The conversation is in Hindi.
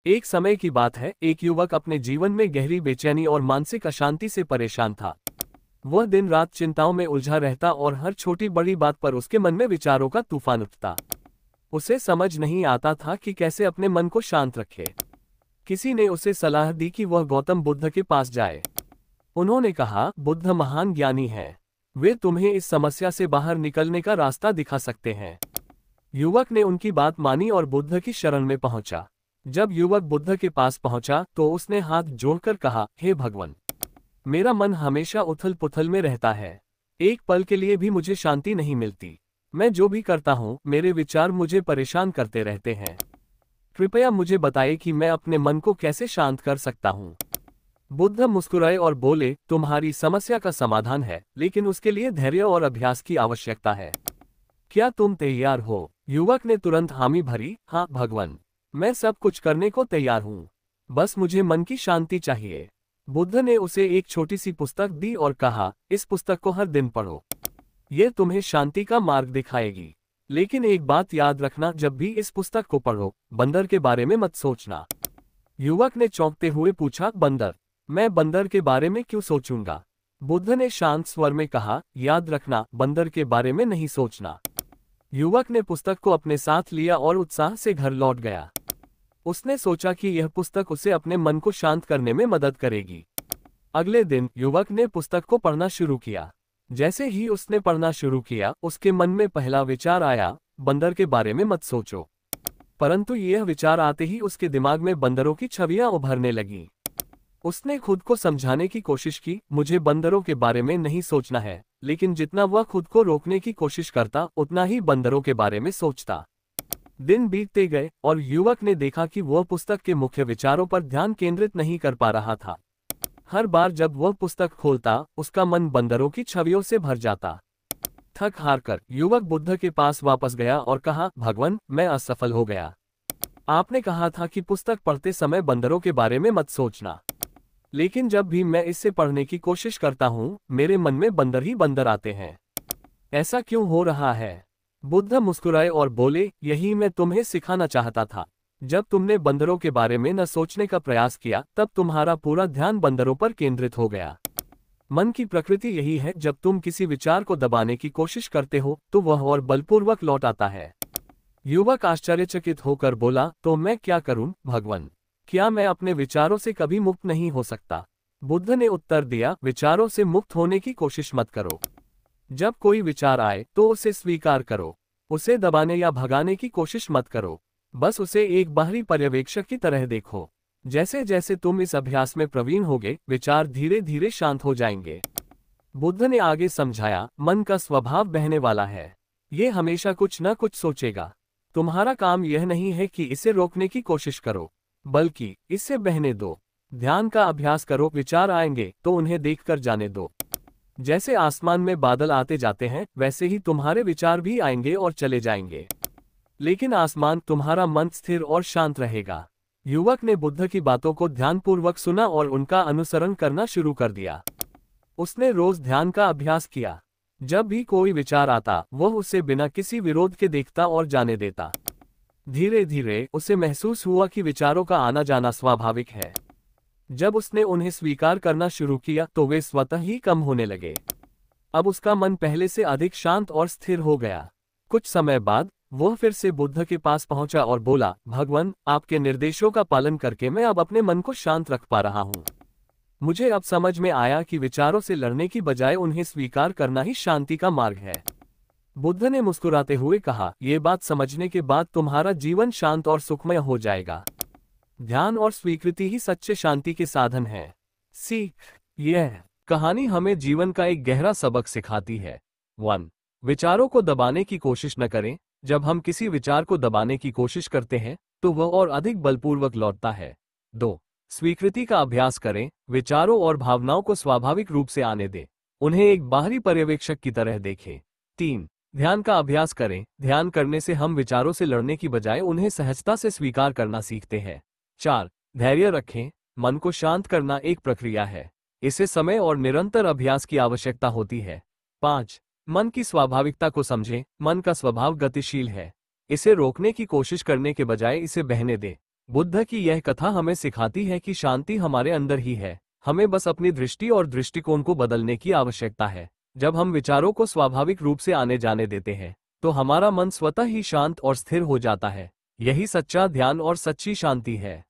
एक समय की बात है, एक युवक अपने जीवन में गहरी बेचैनी और मानसिक अशांति से परेशान था। वह दिन रात चिंताओं में उलझा रहता और हर छोटी बड़ी बात पर उसके मन में विचारों का तूफान उठता। उसे समझ नहीं आता था कि कैसे अपने मन को शांत रखे। किसी ने उसे सलाह दी कि वह गौतम बुद्ध के पास जाए। उन्होंने कहा, बुद्ध महान ज्ञानी हैं। वे तुम्हें इस समस्या से बाहर निकलने का रास्ता दिखा सकते हैं। युवक ने उनकी बात मानी और बुद्ध की शरण में पहुंचा। जब युवक बुद्ध के पास पहुंचा तो उसने हाथ जोड़कर कहा, हे भगवान, मेरा मन हमेशा उथल पुथल में रहता है। एक पल के लिए भी मुझे शांति नहीं मिलती। मैं जो भी करता हूँ मेरे विचार मुझे परेशान करते रहते हैं। कृपया मुझे बताइए कि मैं अपने मन को कैसे शांत कर सकता हूँ। बुद्ध मुस्कुराए और बोले, तुम्हारी समस्या का समाधान है, लेकिन उसके लिए धैर्य और अभ्यास की आवश्यकता है। क्या तुम तैयार हो? युवक ने तुरंत हामी भरी, हाँ भगवान, मैं सब कुछ करने को तैयार हूँ। बस मुझे मन की शांति चाहिए। बुद्ध ने उसे एक छोटी सी पुस्तक दी और कहा, इस पुस्तक को हर दिन पढ़ो। ये तुम्हें शांति का मार्ग दिखाएगी। लेकिन एक बात याद रखना, जब भी इस पुस्तक को पढ़ो, बंदर के बारे में मत सोचना। युवक ने चौंकते हुए पूछा, बंदर? मैं बंदर के बारे में क्यों सोचूंगा? बुद्ध ने शांत स्वर में कहा, याद रखना, बंदर के बारे में नहीं सोचना। युवक ने पुस्तक को अपने साथ लिया और उत्साह से घर लौट गया। उसने सोचा कि यह पुस्तक उसे अपने मन को शांत करने में मदद करेगी। अगले दिन युवक ने पुस्तक को पढ़ना शुरू किया। जैसे ही उसने पढ़ना शुरू किया, उसके मन में पहला विचार आया, बंदर के बारे में मत सोचो। परंतु यह विचार आते ही उसके दिमाग में बंदरों की छवियां उभरने लगीं। उसने खुद को समझाने की कोशिश की, मुझे बंदरों के बारे में नहीं सोचना है। लेकिन जितना वह खुद को रोकने की कोशिश करता, उतना ही बंदरों के बारे में सोचता। दिन बीतते गए और युवक ने देखा कि वह पुस्तक के मुख्य विचारों पर ध्यान केंद्रित नहीं कर पा रहा था। हर बार जब वह पुस्तक खोलता, उसका मन बंदरों की छवियों से भर जाता। थक हार कर युवक बुद्ध के पास वापस गया और कहा, भगवान, मैं असफल हो गया। आपने कहा था कि पुस्तक पढ़ते समय बंदरों के बारे में मत सोचना। लेकिन जब भी मैं इसे पढ़ने की कोशिश करता हूँ, मेरे मन में बंदर ही बंदर आते हैं। ऐसा क्यों हो रहा है? बुद्ध मुस्कुराए और बोले, यही मैं तुम्हें सिखाना चाहता था। जब तुमने बंदरों के बारे में न सोचने का प्रयास किया, तब तुम्हारा पूरा ध्यान बंदरों पर केंद्रित हो गया। मन की प्रकृति यही है, जब तुम किसी विचार को दबाने की कोशिश करते हो तो वह और बलपूर्वक लौट आता है। युवक आश्चर्यचकित होकर बोला, तो मैं क्या करूं भगवान? क्या मैं अपने विचारों से कभी मुक्त नहीं हो सकता? बुद्ध ने उत्तर दिया, विचारों से मुक्त होने की कोशिश मत करो। जब कोई विचार आए तो उसे स्वीकार करो। उसे दबाने या भगाने की कोशिश मत करो। बस उसे एक बाहरी पर्यवेक्षक की तरह देखो। जैसे जैसे तुम इस अभ्यास में प्रवीण होगे, विचार धीरे धीरे शांत हो जाएंगे। बुद्ध ने आगे समझाया, मन का स्वभाव बहने वाला है। ये हमेशा कुछ न कुछ सोचेगा। तुम्हारा काम यह नहीं है कि इसे रोकने की कोशिश करो, बल्कि इसे बहने दो। ध्यान का अभ्यास करो, विचार आएंगे तो उन्हें देखकर जाने दो। जैसे आसमान में बादल आते जाते हैं, वैसे ही तुम्हारे विचार भी आएंगे और चले जाएंगे। लेकिन आसमान, तुम्हारा मन स्थिर और शांत रहेगा। युवक ने बुद्ध की बातों को ध्यानपूर्वक सुना और उनका अनुसरण करना शुरू कर दिया। उसने रोज ध्यान का अभ्यास किया। जब भी कोई विचार आता, वह उसे बिना किसी विरोध के देखता और जाने देता। धीरे धीरे उसे महसूस हुआ कि विचारों का आना जाना स्वाभाविक है। जब उसने उन्हें स्वीकार करना शुरू किया तो वे स्वतः ही कम होने लगे। अब उसका मन पहले से अधिक शांत और स्थिर हो गया। कुछ समय बाद वह फिर से बुद्ध के पास पहुंचा और बोला, भगवान, आपके निर्देशों का पालन करके मैं अब अपने मन को शांत रख पा रहा हूं। मुझे अब समझ में आया कि विचारों से लड़ने की बजाय उन्हें स्वीकार करना ही शांति का मार्ग है। बुद्ध ने मुस्कुराते हुए कहा, ये बात समझने के बाद तुम्हारा जीवन शांत और सुखमय हो जाएगा। ध्यान और स्वीकृति ही सच्चे शांति के साधन हैं। सीख, यह कहानी हमें जीवन का एक गहरा सबक सिखाती है। 1. विचारों को दबाने की कोशिश न करें। जब हम किसी विचार को दबाने की कोशिश करते हैं तो वह और अधिक बलपूर्वक लौटता है। 2. स्वीकृति का अभ्यास करें। विचारों और भावनाओं को स्वाभाविक रूप से आने दें। उन्हें एक बाहरी पर्यवेक्षक की तरह देखें। 3. ध्यान का अभ्यास करें। ध्यान करने से हम विचारों से लड़ने की बजाय उन्हें सहजता से स्वीकार करना सीखते हैं। 4. धैर्य रखें। मन को शांत करना एक प्रक्रिया है। इसे समय और निरंतर अभ्यास की आवश्यकता होती है। 5. मन की स्वाभाविकता को समझें। मन का स्वभाव गतिशील है। इसे रोकने की कोशिश करने के बजाय इसे बहने दें। बुद्ध की यह कथा हमें सिखाती है कि शांति हमारे अंदर ही है, हमें बस अपनी दृष्टि और दृष्टिकोण को बदलने की आवश्यकता है। जब हम विचारों को स्वाभाविक रूप से आने जाने देते हैं, तो हमारा मन स्वतः ही शांत और स्थिर हो जाता है। यही सच्चा ध्यान और सच्ची शांति है।